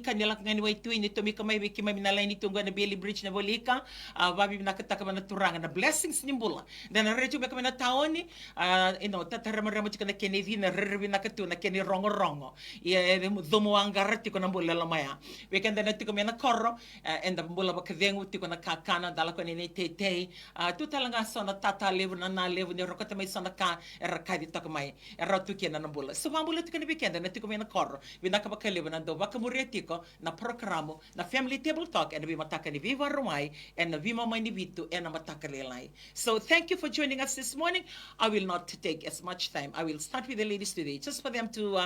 volika nila ngani wai tu ini to mika mai wiki mai na laini tunga na Bailey Bridge na volika babi na kataka na turanga na blessings nimbula dan retu mika na taoni tatarama rama tika na keni vina rervi na katu na keni rongo rongo ia domo angara tiko na mbula la maya weekend na tiko na korro enda mbula ba kadengu tiko na kakana dala ko ni tete tu talanga sona tata levu na levu ni rokota mai sona ka era kadi taka mai era tu kena na mbula so mbula tiko na weekend na tiko na korro vina ka bakalevu na do baka muretiko na programo na family table talk and we mataka ni viva romai and na vima mai ni vitu and na mataka lelai. So thank you for joining us this morning. I will not take as much time. I will start with the ladies today just for them to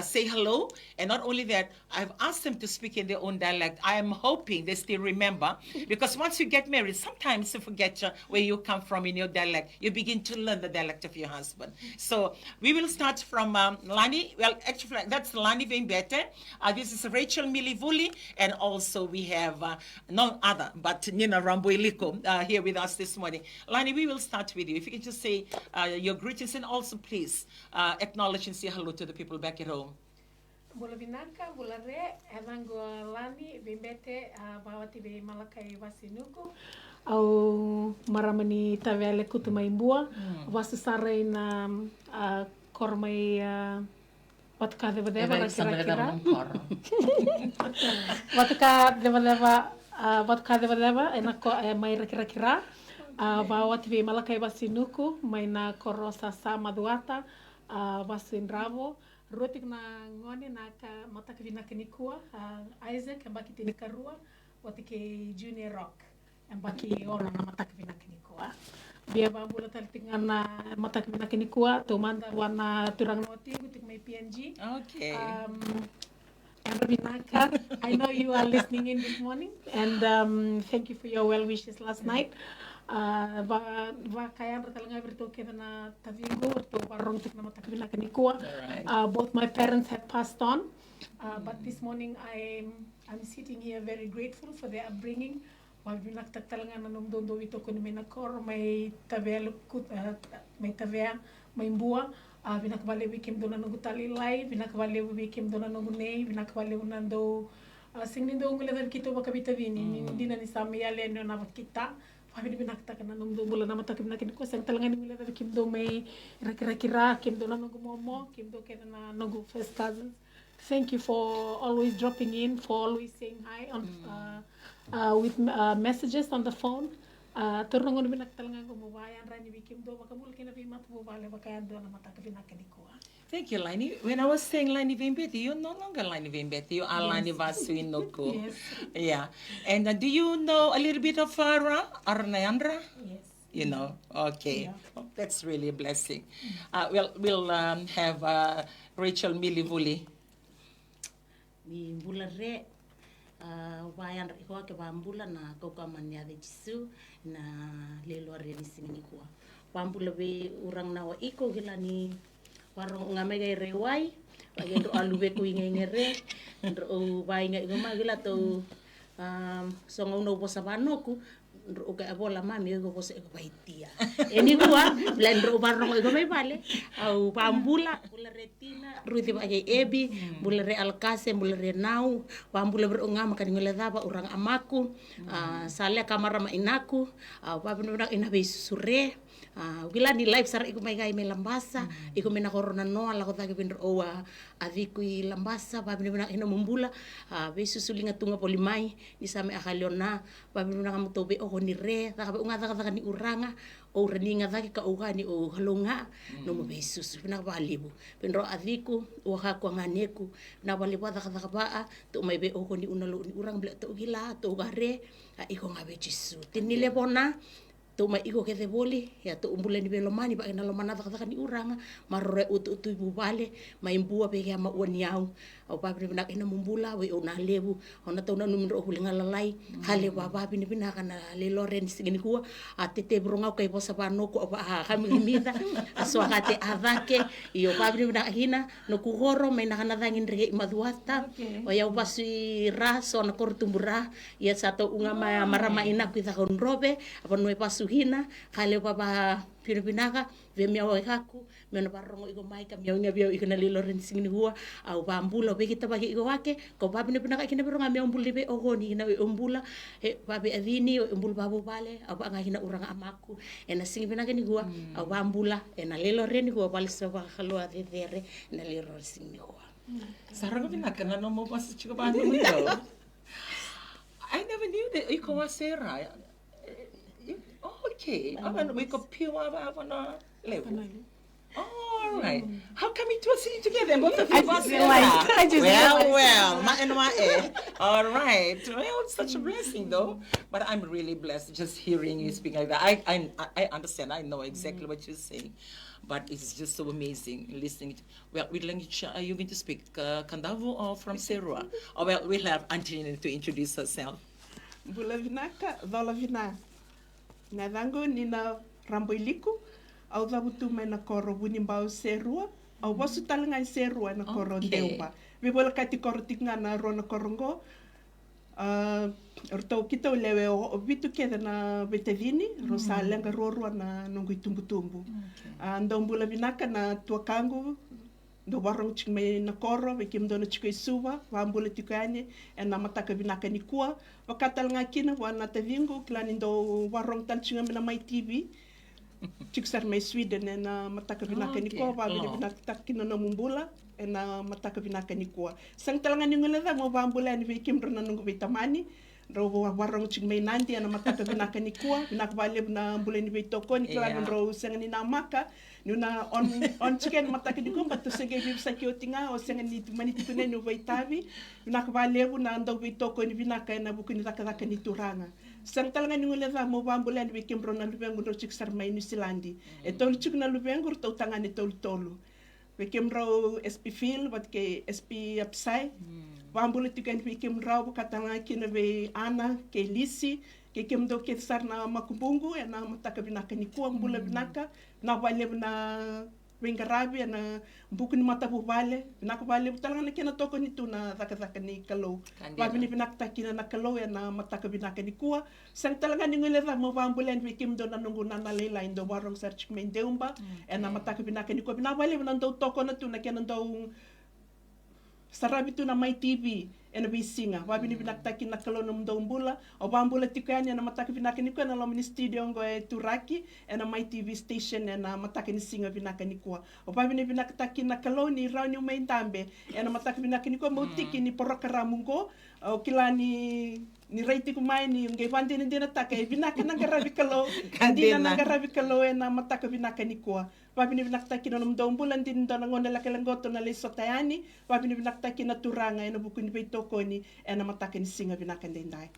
say hello, and not only that, I've asked them to speak in their own dialect. I am hoping they still remember, because once you get married, sometimes you forget where you come from in your dialect. You begin to learn the dialect of your husband. So we will start from Lani. Well, actually, that's Lani Vembete. This is Rachel Milivuli, and also we have none other but Nina Ramboiliko here with us this morning. Lani, we will start with you. If you can just say your greetings, and also please acknowledge and say hello to the people back at home. Bula vinaka, bula re, evango Lani Vembete, bawati be Malakai Vasinuku. Au maramani tavele kutumaimbua, wasu sare na kormai Watuka deva kira-kira. Watuka deva ena mai kira-kira. Bawa tibi Malakai Vasinuku, mai na korosa sa maduata, wasu indravo. Rotik na ngone na ka mataka vina kenikua, Isaac ambaki tinikarua, watike Junior Rock, ambaki ora na mataka vina kenikua. Bia bambula taltingan na mataka vina kenikua, tumanda wana turang noti, gutik may PNG. Okay. Vinaka, I know you are listening in this morning, and thank you for your well wishes last night. Kaya bertalanga bertoke na tavingo to barong tik na matakabila kanikua. Both my parents have passed on, but this morning I'm sitting here very grateful for their upbringing. Wabinak taktalanga na nomdondo ito ko ni nakor may tabel may tavea may mbua. Binakabale wikim do na nugutali lai, binakabale wikim do na nugunei, binakabale unando singnindo ungulatan kito bakabita vini, hindi na ni samiyale no na kita. Pabili binakta na nung bula na mata kimna kin ko sang talangan ni mula kim do may kira kim do na nugumomo kim do kena na nugu first cousins. Thank you for always dropping in, for always saying hi on with messages on the phone. Turungon binaktalangan ko mubayan rani bikim do makamul kina bimat mubale bakayan do na mata kimna ko. Thank you, Lani. When I was saying Lani Vembete, you're no longer Lani Vembete. You are Lani Vasuinoko. Yes. Yeah. And do you know a little bit of Arnayandra? Yes. You know? Okay. Yeah. Oh, that's really a blessing. We'll have Rachel Milivuli. Ni bulare wayan iko ke bambula na kokamania de Jisu na lelo re ni singi ko. Bambula be urang na wa iko gilani warong ngamega rewai bagendo alube ku ingengere ndo bainga igoma gila to songo no posabanoku ndo ka bola mami go pose ko baitia eni gua blendro barong igoma vale au bambula bula retina ruti ba ebi bula re alkase bula re nau bambula berungam kan ngole daba urang amaku sale kamara ma inaku babino ina be sure Wila ni live sar iku mai gai me lambasa iku mena corona no ala kota ke pinro oa aviku I lambasa ba bina ina mumbula besu sulinga tunga polimai ni same akaliona ba bina kamu tobe o ni re ta unga ta ni uranga o reninga ta ka ugani o halonga no mo besu bina ba libu pinro aviku o ha ko nganeku na ba libu ta ba to mai be o ni unalo ni urang bla to gila to gare iko ngabe Jisu tinile bona to mai iko ke boli ya to umbule ni belo mani ba ina lo mana ta ni uranga marore utu ibu bale mai mbua be ya ma woniau au pa bina ina mumbula we ona lebu ona to na numero hulinga lalai hale ba ba bina bina kana le loren sigini kuwa atete bronga ko ibo sa no ko ba kami limita aso akate avake iyo pa bina hina no ku goro mai na kana dangin re maduata o ya upasi raso na kortumbura ya sato unga marama ina ku ta kon robe apa no pasu tuhina kale baba pinapinaka ve miao ikaku me no barongo iko mai ka miao nga biao iko na lilo ren singini hua au bambula be kita bagi iko wake ko babi pinapinaka kina beronga miao mbuli be ogoni na umbula he babi adini umbul babu bale au anga hina uranga amaku ena singi pinaka ni hua au bambula ena lilo ren hua bale soba khalo adere na lilo singini hua Sarang pinaka na no mo pas chico ba no. I never knew that iko wa Sarah. Okay. Aman we ko piwa ba na level. All right. How come you two are sitting together? Both of you was I just well, ma and ma eh. All right. Well, it's such a blessing though. But I'm really blessed just hearing you speak like that. I understand. I know exactly what you're saying. But it's just so amazing listening. Well, which language are you going to speak? Kandavo or from Serua? Or well, we'll have Angelina to introduce herself. Bulavinaka, Valavina. Nadango nina Ramboiliku, au zabutu mai na koro wunimbao Serua, au wasu talangai Serua na koro Deuba. Vibola kati koro tiknga na rona korongo. Ortau kita ulewe o bitu keda na betedini, rosa lenga rorua na nongu tumbu. Ando mbula vinaka na tuakangu, do barong chikme na koro, vekim do na chikwe suwa, wambula tikane, na mataka vinaka ni kua. Wakatal nga kina, wana tavingu, klani do barong tanchinga mina mai TV. Chiksar mai Sweden, na mataka vinaka ni kua, wabili vinaka kina na mumbula. Na mataka vinaka ni kua. Sang talanga ni ngulada mo bambula ni vekim rona nungu vitamani. Ro warong ching may nandi na mataka vinaka ni kua. Vinaka valib na mbula ni vitoko ni klan ro sang ni namaka. Nuna on chicken mataka ni kua but to senge viv sa kiotinga o sang ni maniti tune no vitavi. Vinaka valib na ando vitoko ni vinaka na buku ni daka ni turanga. Sang talanga ni ngulada mo bambula ni vekim rona lubengu ro chiksar may New Zealandi. E tolu chik na lubengu ro tanga ni tolu. Wekem rau SP Phil, wat ke SP Apsai. Wambula tukan wekem rau katanga kina we Ana, ke Lisi, ke kem do ke sar na makubungu, na mataka binaka ni kuwa mbula binaka, na wale na wengarabi, na buku ni mata bubale, binaka wale talanga na kina toko ni tu na zaka ni kalau. Wabi ni binaka kina na kalau, na mataka binaka ni kuwa. Sang talaga ni ngulera mo wambula ni wekem do na nungu na nalela indo warong search me Deumba, na mataka binaka ni kuwa. Binawale na do toko na tu na kina do sarabi tu na mai TV ena bisinga wabi ni binakta na kalau na mdo mbula o bambula tikanya na mataka binaka ni kuwa na lo mini studio ngo e Turaki ena mai TV station ena mataka ni singa binaka ni kuwa o wabi ni binakta na kalau ni rauni umay tambe ena mataka binaka ni kuwa mautiki ni porokaramungo o kila ni reiti kumai ni ngai wandi ni dina taka e binaka na garabi kalau dina na garabi kalau ena mataka binaka ni kuwa wabi ni binakta na mdo mbula din do na ngona la kelangoto na le sotayani wabi ni binakta na turanga ena buku ni beitoko ni ena mataka ni singa binaka ndai.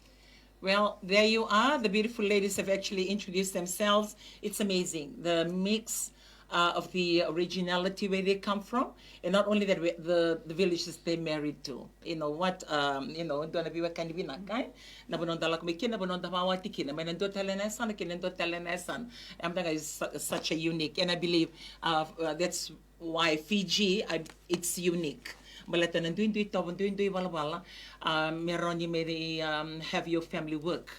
Well, there you are. The beautiful ladies have actually introduced themselves. It's amazing. The mix of the originality where they come from, and not only that, the villages they married to. You know what? Don't be what kind of nakai. Na bononda la kumiki na bononda mawati kina. May nando telenesan, kinendo telenesan. Amdanga is such a unique, and I believe that's why Fiji it's unique. Balata nanduindui tawandui wala meron you may have your family work.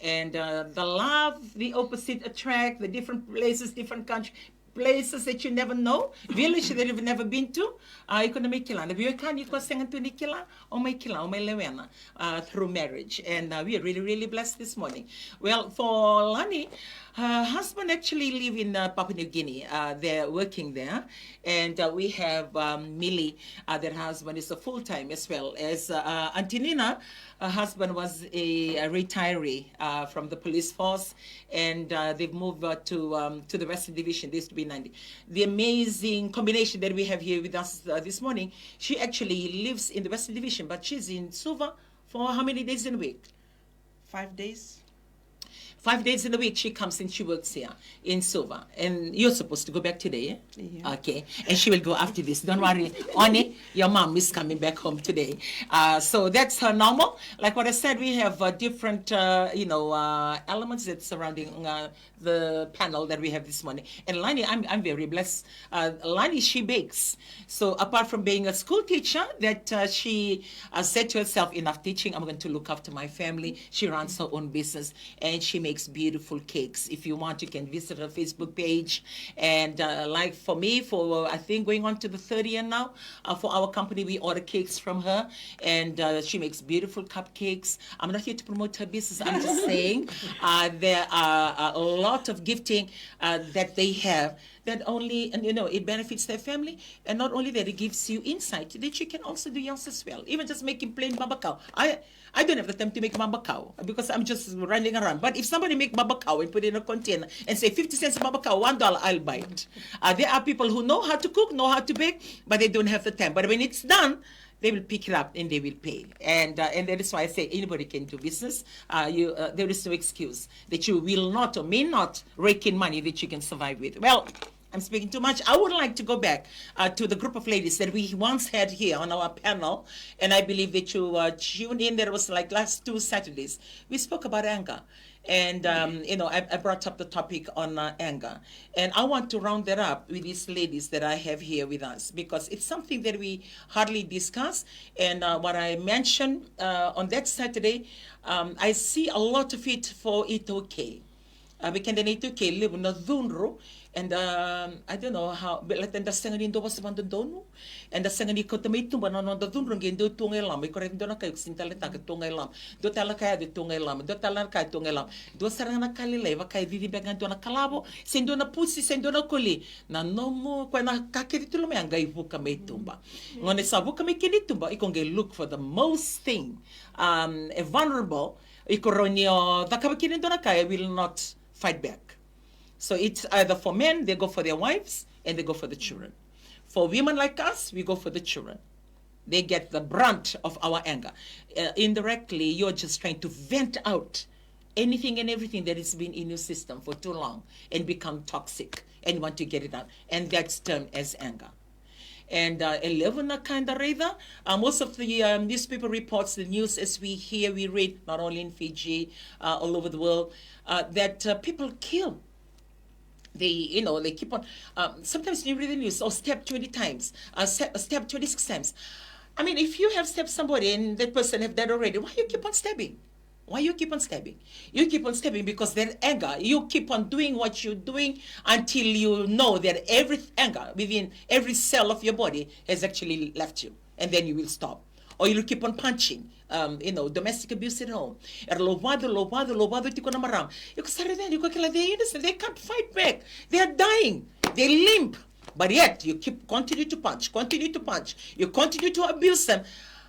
And the love, the opposite attract, the different places, different countries, places that you never know, village that you've never been to, you can make kila. You can you can sing to nikila or make kila or make lewena through marriage. And we are really, really blessed this morning. Well, for Lani, her husband actually live in Papua New Guinea. They're working there. And we have Millie, their husband is a full-time as well as Auntie Nina. Her husband was a retiree from the police force, and they've moved to the Western Division. They used to be 90. The amazing combination that we have here with us this morning, she actually lives in the Western Division, but she's in Suva for how many days in a week? 5 days. 5 days in a week she comes and she works here in Suva. And you're supposed to go back today, eh? Yeah. Okay. And she will go after this. Don't worry. Oni, your mom is coming back home today. So that's her normal. Like what I said, we have different, elements that's surrounding the panel that we have this morning. And Lani, I'm very blessed. Lani, she bakes. So apart from being a school teacher, that she said to herself, enough teaching, I'm going to look after my family. She runs her own business and she makes makes beautiful cakes. If you want, you can visit her Facebook page. And like for me, for I think going on to the third year now, for our company, we order cakes from her. And she makes beautiful cupcakes. I'm not here to promote her business. I'm just saying there are a lot of gifting that they have that only, and it benefits their family. And not only that, it gives you insight that you can also do yours as well. Even just making plain babakao. I don't have the time to make babakao because I'm just running around. But if somebody make babakao and put it in a container and say 50 cents babakao, $1, I'll buy it. There are people who know how to cook, know how to bake, but they don't have the time. But when it's done, they will pick it up and they will pay. And that is why I say anybody can do business. There is no excuse that you will not or may not rake in money that you can survive with. Well, I'm speaking too much. I would like to go back to the group of ladies that we once had here on our panel. And I believe that you tuned in. There was like last 2 Saturdays. We spoke about anger. And, I brought up the topic on anger. And I want to round that up with these ladies that I have here with us because it's something that we hardly discuss. And what I mentioned on that Saturday, I see a lot of it for Itoke. We can then Itoke live in a dhunro. And I don't know how, but like the second in was one the dono, and the second you cut the meat to one on the dunrung in do tungelam, because I don't like Sintalaka tungelam, do talaka the tungelam, do talaka tungelam, do sarana kalileva, kai didi bagantona calabo, sendona pussy, sendona coli, na no more when I kakitulumanga ivuka metumba. When it's a vuka mekinitumba, you can get look for the most thing, vulnerable, Ikoronio, the kabakin donakai will not fight back. So it's either for men, they go for their wives, and they go for the children. For women like us, we go for the children. They get the brunt of our anger. Indirectly, you're just trying to vent out anything and everything that has been in your system for too long and become toxic, and you want to get it out. And that's termed as anger. And 11 kind of rather, most of the newspaper reports, the news as we hear, we read, not only in Fiji, all over the world, that people kill. They keep on, sometimes you read the news, stab 20 times, stab 26 times. I mean, if you have stabbed somebody and that person have died already, why you keep on stabbing? Why you keep on stabbing? You keep on stabbing because there's anger. You keep on doing what you're doing until you know that every anger within every cell of your body has actually left you. And then you will stop. Or you'll keep on punching. Domestic abuse at home. They're innocent. They can't fight back. They are dying. They limp. But yet, you continue to punch. You continue to abuse them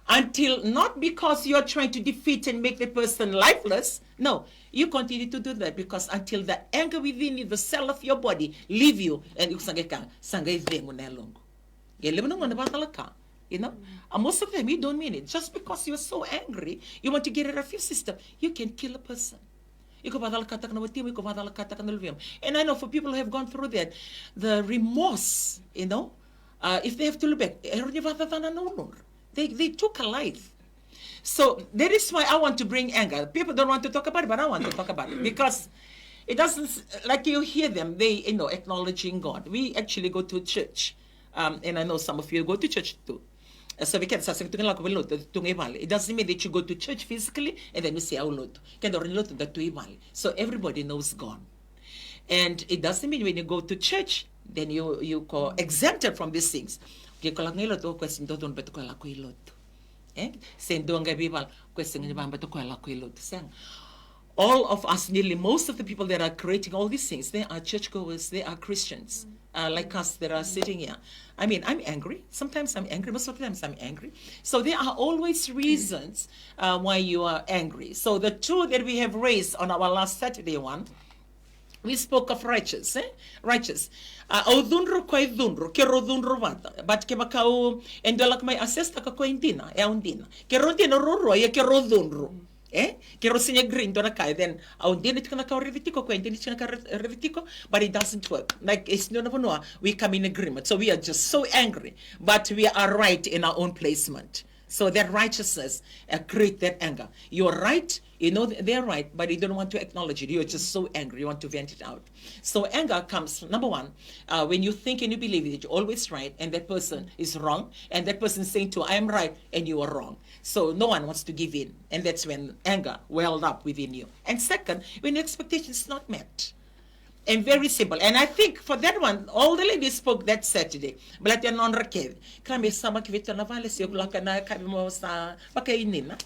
until, not because you're trying to defeat and make the person lifeless. No, you continue to do that because until the anger within you, the cell of your body, leave you, and and most of them, you don't mean it. Just because you're so angry, you want to get rid of your system, you can kill a person. And I know for people who have gone through that, the remorse, if they have to look back, they took a life. So that is why I want to bring anger. People don't want to talk about it, but I want to talk about it because it doesn't, like you hear them, they, acknowledging God. We actually go to church. And I know some of you go to church too. So we can say it doesn't mean that you go to church physically and then you say so everybody knows God. And it doesn't mean when you go to church then you go exempted from these things. All of us, nearly most of the people that are creating all these things, they are churchgoers, they are Christians, like us that are sitting here. I mean, I'm angry. Sometimes I'm angry. Most of the times I'm angry. So there are always reasons why you are angry. So the two that we have raised on our last Saturday one, we spoke of righteous. Righteous. O dhunro ko dhunro, ke ro dhunro vata. But ke bakau endolak mai assesta ka ko indina, e undina. Ke ro dina ro ro ye ke ro dhunro. Kero sinya green dona kai then didn't it kana ka revitiko ko didn't it ka revitiko, but it doesn't work. Like it's no we come in agreement. So we are just so angry, but we are right in our own placement. So that righteousness create that anger. You're right You know they're right, but you don't want to acknowledge it. You're just so angry. You want to vent it out. So anger comes, number one, when you think and you believe that you're always right and that person is wrong, and that person is saying to, I am right and you are wrong. So no one wants to give in. And that's when anger welled up within you. And second, when your expectation is not met. And very simple. And I think for that one, all the ladies spoke that Saturday. But I non rekev. Kami sama kivita na vale si okulaka na kabi mo sa pakainin na.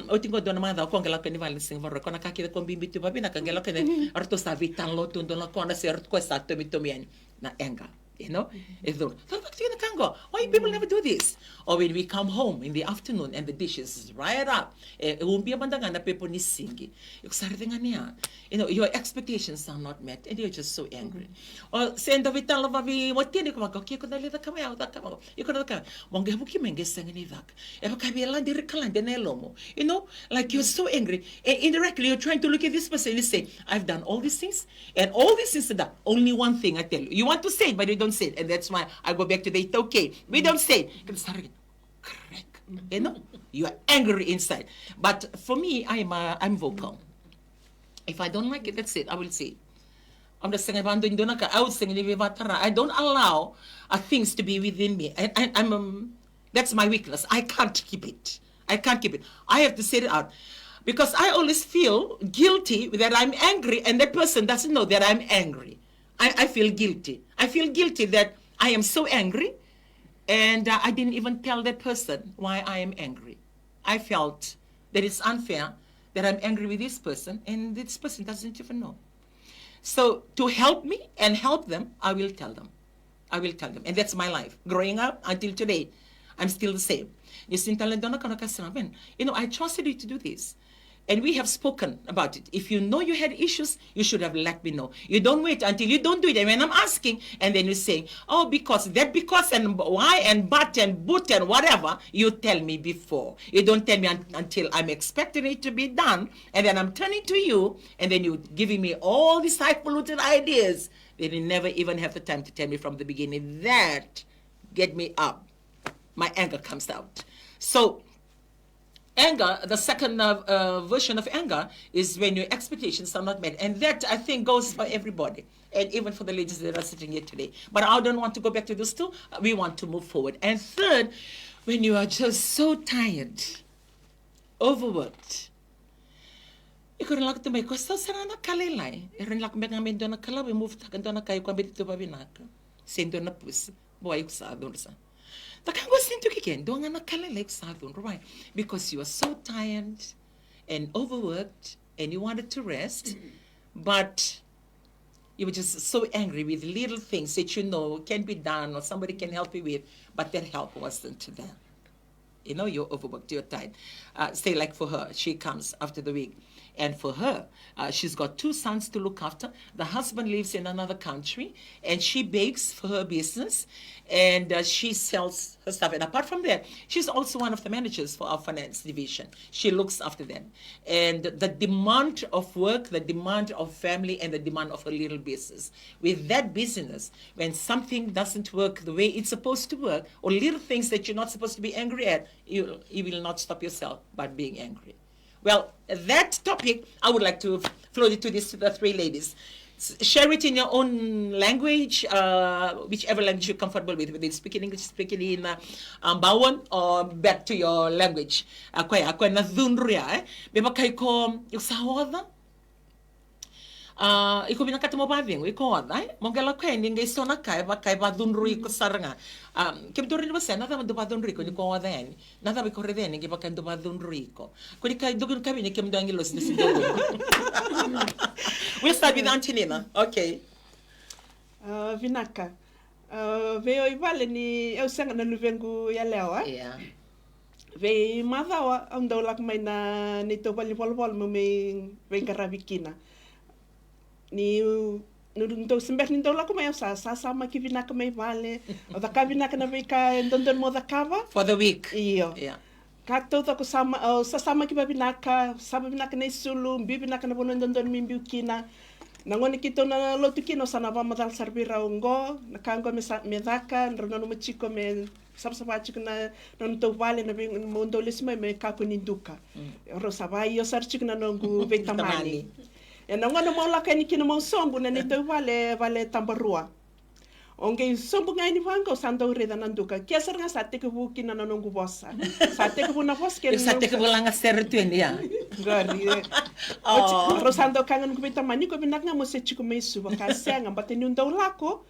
O tingo dona manda ko ngela kani vale sing vorro kona kakida ko bimbi tu babi na kangela kene arto sa vitan lo tundo na kona se arto sa to mitomian na anger. You know, why people never do this? Or when we come home in the afternoon and the dishes is right up, you know, your expectations are not met and you're just so angry. Or send the vital of what did you come out? You could let the come out, you could come. You know, like you're so angry. Indirectly, you're trying to look at this person and say, I've done all these things, and all these things are done. Only one thing I tell you. You want to say it, but you don't say it. And that's why I go back to the it's okay. We don't say it. Correct. You know, you are angry inside. But for me, I'm vocal. If I don't like it, that's it. I will say it. I'm just saying, I would sing, I don't allow things to be within me. That's my weakness. I can't keep it. I can't keep it. I have to say it out. Because I always feel guilty that I'm angry and that person doesn't know that I'm angry. I feel guilty. I feel guilty that I am so angry and I didn't even tell that person why I am angry. I felt that it's unfair that I'm angry with this person and this person doesn't even know. So to help me and help them, I will tell them. I will tell them. And that's my life. Growing up until today, I'm still the same. You know, I trusted you to do this. And we have spoken about it. If you know you had issues, you should have let me know. You don't wait until you don't do it. And when I'm asking, and then you say, oh, because, and why, and but, and whatever, you tell me before. You don't tell me until I'm expecting it to be done. And then I'm turning to you, and then you're giving me all these highfalutin ideas. Then you never even have the time to tell me from the beginning. That get me up. My anger comes out. So, anger, the second version of anger is when your expectations are not met. And that, I think, goes for everybody, and even for the ladies that are sitting here today. But I don't want to go back to those two. We want to move forward. And third, when you are just so tired, overworked, you couldn't like to make us so sarana kalilai. Erin like me ngamen dona kala we move takan dona kayo kwa bidito babinaka. Same dona pus. Boy sa donsa. Right? Because you are so tired and overworked and you wanted to rest, but you were just so angry with little things that you know can be done or somebody can help you with, but that help wasn't there. You know, you're overworked, you're tired. Say like for her, she comes after the week. And for her, she's got 2 sons to look after. The husband lives in another country, and she bakes for her business, and she sells her stuff. And apart from that, she's also one of the managers for our finance division. She looks after them. And the demand of work, the demand of family, and the demand of a little business. With that business, when something doesn't work the way it's supposed to work, or little things that you're not supposed to be angry at, you will not stop yourself by being angry. Well, that topic, I would like to float it to the 3 ladies. Share it in your own language, whichever language you're comfortable with, whether it's speaking English, speaking in Bawon, or back to your language. Ako na dhunria, beba kay ko yung sahoda. Iko binakata mo baving, iko oda, mongela ko ninguém só na kay ba dhunri ko saranga. Kim to rin ba sa nada do ba dhunri ko ni ko oda yan. Nada ba ko reden ninguém ba kan do ba dhunri ko. Ko di kay dogun kabi ni kim do angelos ni sindo. We'll start with Antonina. Okay. Vinaka. Veo ivale ni eu sanga na luvengu ya leo, Yeah. Ve madawa ang daw lak may na nito volleyball mo may karavikina. Ni nung sembek ni daw lak may sa sama ki vinaka may vale. O da ka vinaka na ve ka ndondon mo da kava. For the week. Iyo. Yeah. Kakto ko sama sasama ki babinaka, sama binaka na isulu, bibinaka na bonon ndondon mimbiu kina. Nangoni kito na lotu kino sana va madal sarbira ungo, nakango me daka, nrono no chiko me sabsaba chik na to vale na mundo lisma me kaku ninduka rosa vai yo sar chik na nongu vetamani e na ngona mo laka ni kina mo sombu na ni to vale tambarua onge sombu ngai ni vanga sando reda nanduka kia sar nga sa te ku kina na nongu bossa sa te ku na boss ke Sa te ke bolanga ser tu ya. gari rosando kangan ku vetamani ko binak nga mo se chiku mesu baka senga bateni undau lako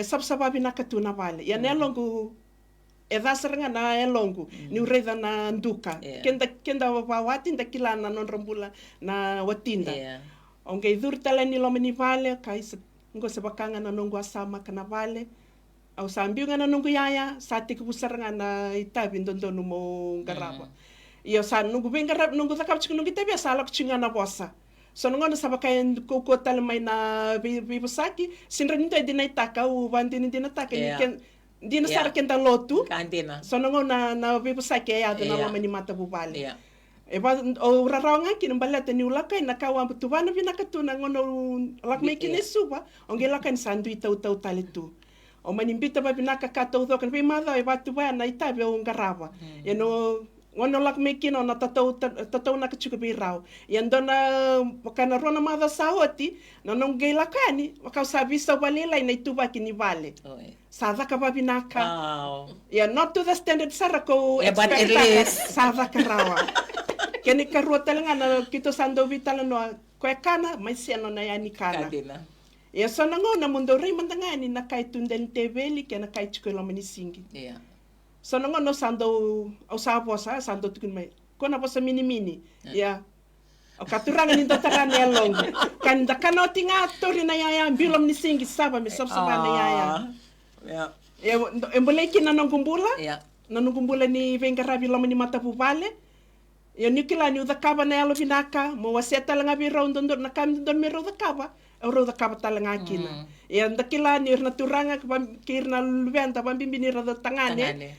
sabsaba binaka tu na vale ya ne longu dasaranga na longu ni ureda na nduka kenda wawati nda kilana non rambula na watinda onge durtala ni lomeni vale kai ngo se bakanga na nongu asama kana vale au sambiunga na nongu yaya sati kubusaranga na itabi ndondonu mo ngaraba iyo sa nongu bengarab nongu zakapchiku nongu itabi sala kuchinga na bossa so ngona sabakayan ko talmay na bibusaki sinranito dinay taka u bandini dinataka ni ken dina sar kenda lotu Kandina. so ngona na bibusaki ya na lamani mata bubali eba o raronga kin balata ni ulaka na kawa tubana binakatuna ngono lakme kin suba onge lakan sandu tau talitu o manimbita ba binaka kato do kan be mada eba tubana itabe o ngaraba ngono lakme kin ona tatau na kachuka birao yandona kana rona mada saoti na nonge lakani wakasabi sa walila ina ituba kini vale sadaka ba binaka not to the standard sarako but at least sadaka rawa kene karua talanga na kito sando vitala no kwekana maisiano na yani kana ya sona ngona mundo rei mandangani na kai tunden teveli kena kai chukelo minisingi sona ngona sando au saposa sando tukun mai kona posa mini ya o katuranga ni dotarani alongo kan da kanoti nga tori na yaya bilom ni singi saba me sabsaba na yaya ya embole kina nongumbula nongumbula ni vengarabi lomani mata puvale ya nikila ni udakaba na yalo vinaka mo waseta langa biro ndondor na kam ndon mero dakaba ro dakaba talanga kina ya ndakila ni na turanga kirna luventa bambimbi rada tangane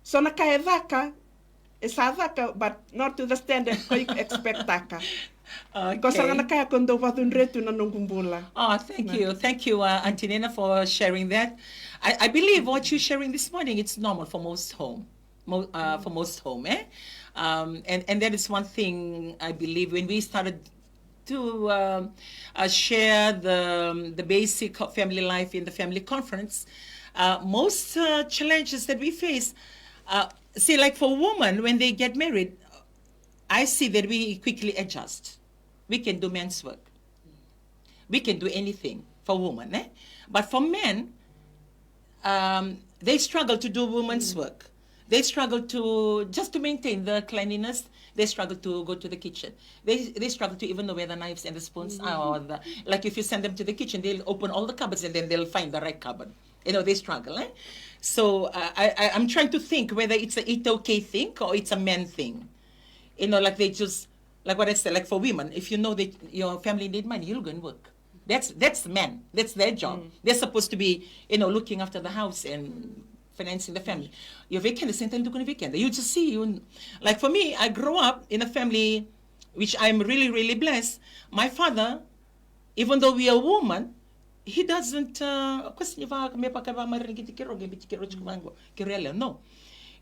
so na kaya daka esadaka but not to the standard ko expectaka Kosaranga na kaya kondo vatun retu na nongumbula. Thank you, Auntie Nena, for sharing that. I believe what you're sharing this morning, it's normal for most home, and that is one thing I believe when we started to share the basic family life in the family conference, most challenges that we face, see, like for women, when they get married, I see that we quickly adjust. We can do men's work. We can do anything for women. But for men, they struggle to do women's work. They struggle to maintain the cleanliness. They struggle to go to the kitchen. They struggle to even know where the knives and the spoons are. Like if you send them to the kitchen, they'll open all the cupboards and then they'll find the right cupboard. They struggle. So I'm trying to think whether it's okay thing or it's a men thing. Like they just, like what I said, like for women, if you know that your family need money, you'll go and work. That's men. That's their job. They're supposed to be, looking after the house and financing the family. Your weekend is same time to go weekend. You just see, like for me, I grew up in a family which I'm really, really blessed. My father, even though we are woman, he doesn't, no.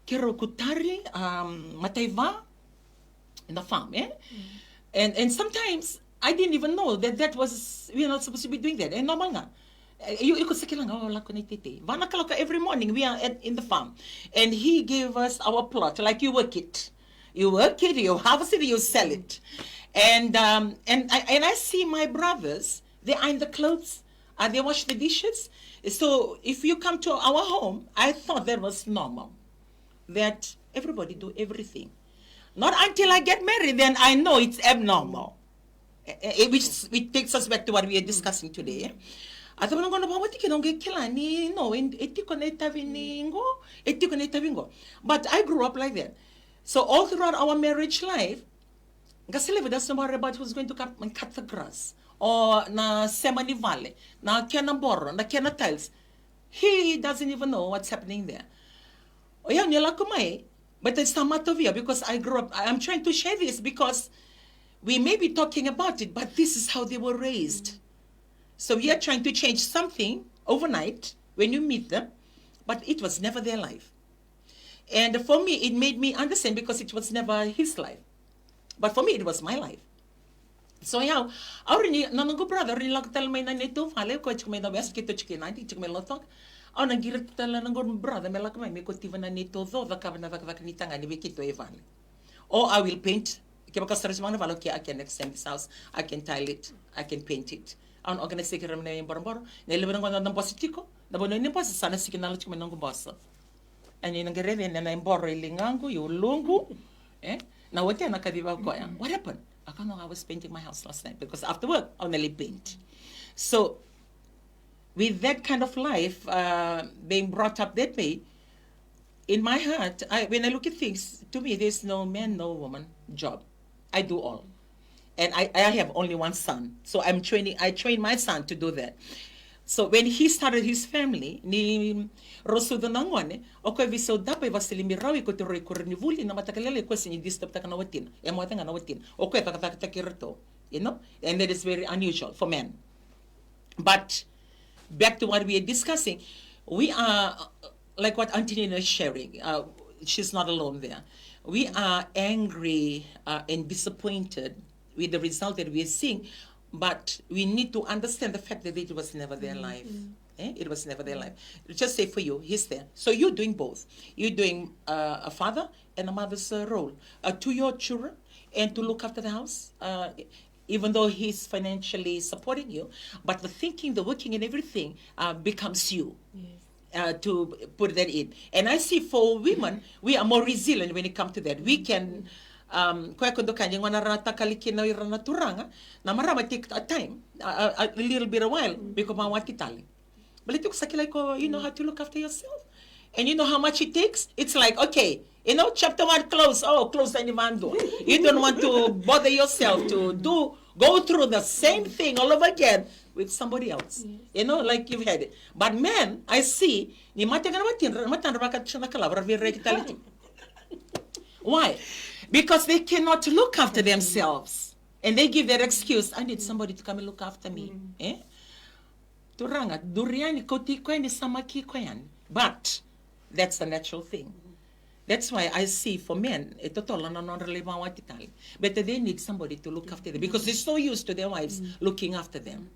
Kero kutari, mataiva, in the farm, and sometimes I didn't even know that was, we're not supposed to be doing that. And normal nga. You could say, every morning we are in the farm. And he gave us our plot, like you work it. You harvest it, you sell it. And I see my brothers, they iron the clothes, they wash the dishes. So if you come to our home, I thought that was normal. That everybody do everything. Not until I get married, then I know it's abnormal. Which takes us back to what we are discussing today. But I grew up like that. So all throughout our marriage life, Gasile doesn't worry about who's going to cut the grass. Or na Semani Valley, na Kena Borro, na Kena Tiles. He doesn't even know what's happening there. But it's a matter of you because I grew up. I'm trying to share this because we may be talking about it, but this is how they were raised. So we are trying to change something overnight when you meet them, but it was never their life. And for me, it made me understand because it was never his life. But for me, it was my life. So yeah, already nanongo brother rin lang talmay na nito fale ko chikmay na best kito chikina di chikmay lotok. Au nangirit tala nango brother me lakmay me kotiva na nito do the kabana vak ni tanga ni kito evale. Or I will paint. Kaya kasaraj mana valo ki I can extend this house, I can tile it, I can paint it. Ang organize kira na yung barbaro. Nilibang ko na positiko. Na bono ni posi sana sikinalo chikmay nango bossa. And in Gerede na imboro ilingangu yulungu. Na wote na kadiva ko yan. What happened? I don't know, I was painting my house last night because after work, I'll nearly paint. So, with that kind of life, being brought up that way, in my heart, when I look at things, to me, there's no man, no woman job. I do all. And I have only one son. So I train my son to do that. So when he started his family, ni rosudo nangone, okay viso dapat vasili mirawi ko tiro ikurni na matakalele ko sinyi disturb ta kanawatin. E mo tanga nawatin. Okay takirto, you know? And that is very unusual for men. But back to what we are discussing, we are like what Antonina is sharing. She's not alone there. We are angry and disappointed with the result that we are seeing. But we need to understand the fact that it was never their life. It was never their life. Just say for you, he's there. So you're doing both. You're doing a father and a mother's role to your children and to look after the house, even though he's financially supporting you. But the thinking, the working and everything becomes you. Yes. To put that in. And I see for women, we are more resilient when it comes to that. We can... Kaya kundo kanya nga narata kalikina yung naturanga na marama take a time, a little bit a while, because mawat kitali. But it took sakilay ko, you know how to look after yourself. And you know how much it takes? It's like, okay, you know, chapter 1 close. Oh, close the mando. You don't want to bother yourself to go through the same thing all over again with somebody else. You know, like you've had it. But men, I see, ni why? Because they cannot look after themselves. And they give that excuse, I need somebody to come and look after me. Turanga, duriani koti kweni samaki kwen. But that's the natural thing. That's why I see for men, but they need somebody to look after them because they're so used to their wives looking after them.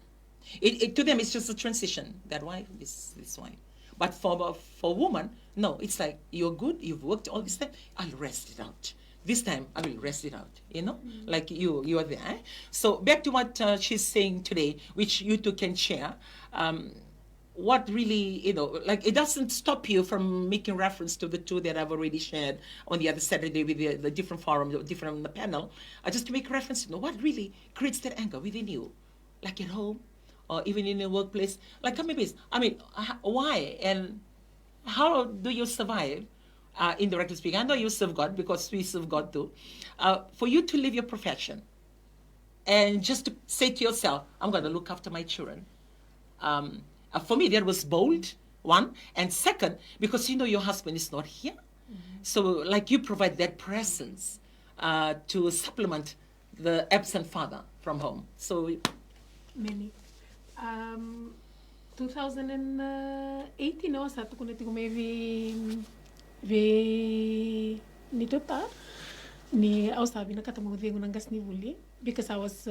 To them, it's just a transition. That wife, this wife. But for woman, no, it's like, you're good, you've worked all this time, I'll rest it out. This time, I will rest it out, you know, like you are there. So back to what she's saying today, which you two can share, what really, you know, like it doesn't stop you from making reference to the two that I've already shared on the other Saturday with the different forums, the different panel, just to make reference to what really creates that anger within you, like at home or even in the workplace. Like, I mean, why and how do you survive? Indirectly speaking, I know you serve God because we serve God too. For you to live your profession and just to say to yourself, I'm going to look after my children. For me, that was bold, one. And second, because you know your husband is not here. So like you provide that presence to supplement the absent father from home. So Many. 2018 was satu kuna tigo maybe ni tota ni ausabi na katamu vengu nangas ni vuli because I was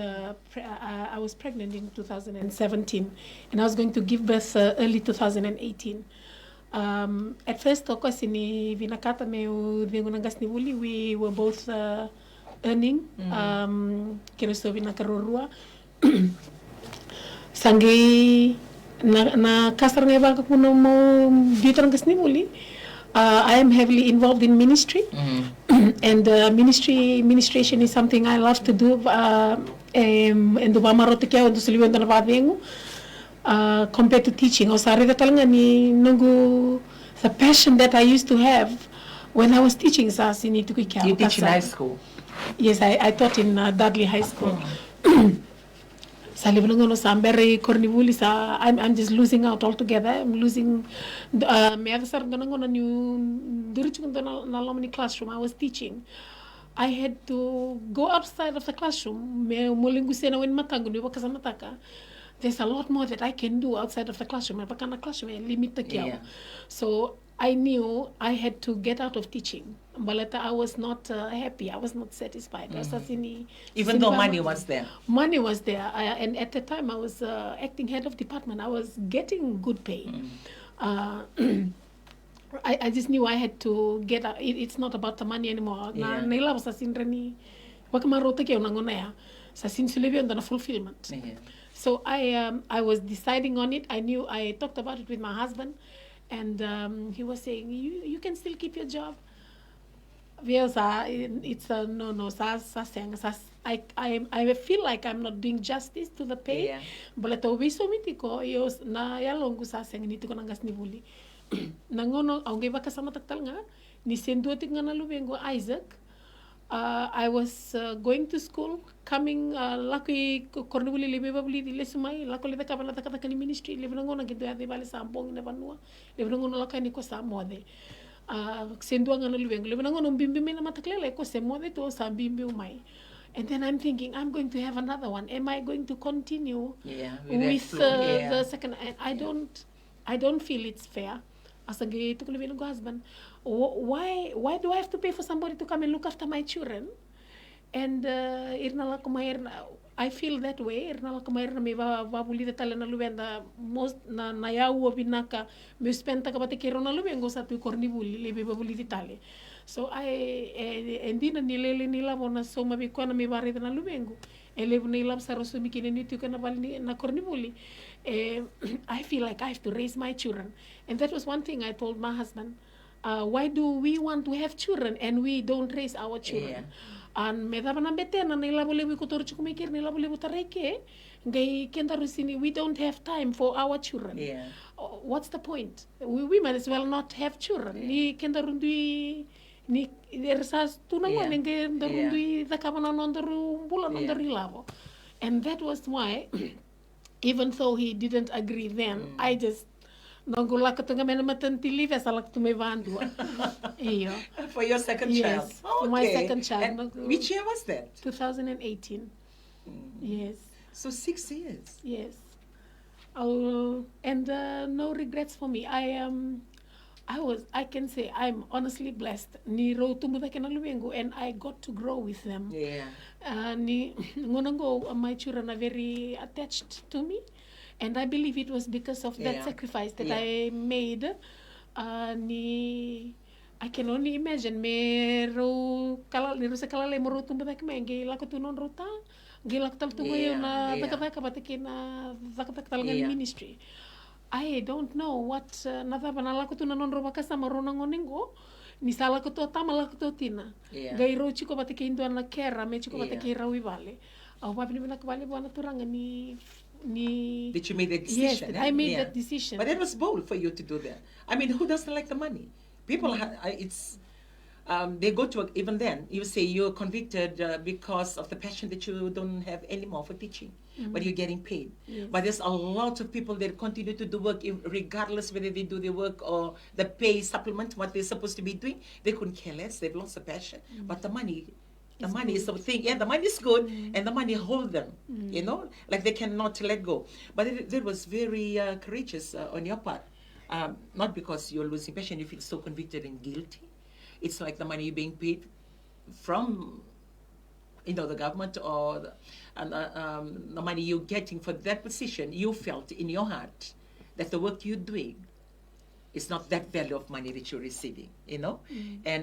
pregnant in 2017 and I was going to give birth early 2018. At first of course ni vinakata me vengu nangas ni vuli we were both earning kero so vinakarorua sangi na kasar ngeba ka kuno mo biutan nangas ni vuli. I am heavily involved in ministry, and ministration is something I love to do. And the Bamarotikia and the Siliwan compared to teaching. The passion that I used to have when I was teaching SAS in Itukikia. You teach in high school? Yes, I taught in Dudley High School. I'm just losing out altogether. I'm losing classroom. I was teaching. I had to go outside of the classroom. there's a lot more that I can do outside of the classroom. Pakana classroom, limit the Yeah. So I knew I had to get out of teaching. But I was not happy. I was not satisfied. Even though money was there. Money was there. And at the time, I was acting head of department. I was getting good pay. I just knew I had to get out. It's not about the money anymore. Yeah. Naila was asinrani. Wakamarota ke unangonea. Sasin sulebi on the fulfillment. Yeah. So I was deciding on it. I talked about it with my husband, and he was saying, you can still keep your job. It's a no. I feel like I'm not doing justice to the pay. Yeah. But so mitiko na yalongu sa sayang nito ko nangas ni buli. Nangono ang iba kasama taktal nga ni senduotik nga nalubengo Isaac. I was going to school, coming laki kornibuli libe babuli di lesumai lako lida kabana takata kani ministry libe nangono gitu ya bale sampong na banua libe nangono laka ni ko sa mode. Sendua nga nalubengo libe nangono bimbi na mataklela ko se mode to sa bimbi umai. And then I'm thinking, I'm going to have another one. Am I going to continue with the second? And I don't feel it's fair. As a gay to live in a husband, why do I have to pay for somebody to come and look after my children? And I feel that way. Me babuli de tala na lubenda most na yau binaka me spenta kabate kero na lubengo sa tu kornibuli lebe babuli de tale. So endina nilele nila bona so mabikona me barre na lubengo. Ele nila saroso mikine nitu kana bali na kornibuli. I feel like I have to raise my children. And that was one thing I told my husband. Why do we want to have children and we don't raise our children? And me daba na betena nila boleh ikutor chukumikir nila boleh butareke. Ngai kenda rusini we don't have time for our children. Yeah. What's the point? We might as well not have children. Ni kenda rundui ni ersas tunango nenge rundui da kabana nondoru bulan nondori lavo. And that was why even though he didn't agree then, I just nongula katunga mena matanti live salak to me vandua. For your second child. Yes, for my second child. And which year was that? 2018. Yes. So 6 years. Yes. And no regrets for me. I can say I'm honestly blessed. Ni ro tumuda kena lubengo, and I got to grow with them. Yeah. Ni ngonango, my children are very attached to me, and I believe it was because of that sacrifice that I made. I can only imagine me ro kala ni ro sa kala le mo ro tumuda kema ngi la ko tunon rota ngi la tal tungo na baka batekina zakatal ngal ministry. I don't know what nada banala ko tunan ro baka sama ro nangoningo ni sala ko to tamala ko to tina gai ro chiko bateke indo na kera me chiko bateke rawi vale au papi ni nak vale bona turanga ni Did you make that decision? Yes, I made that decision. But it was bold for you to do that. I mean, who doesn't like the money? People they go to work. Even then you say you're convicted because of the passion that you don't have anymore for teaching, but you're getting paid. Yes. But there's a lot of people that continue to do work regardless whether they do the work or the pay supplement what they're supposed to be doing. They couldn't care less. They've lost the passion, but the money is the thing. Yeah, the money is good, and the money hold them. You know, like they cannot let go. But it was very courageous on your part. Not because you're losing passion, you feel so convicted and guilty. It's like the money you're being paid from, the government or the money you're getting for that position. You felt in your heart that the work you're doing is not that value of money that you're receiving, and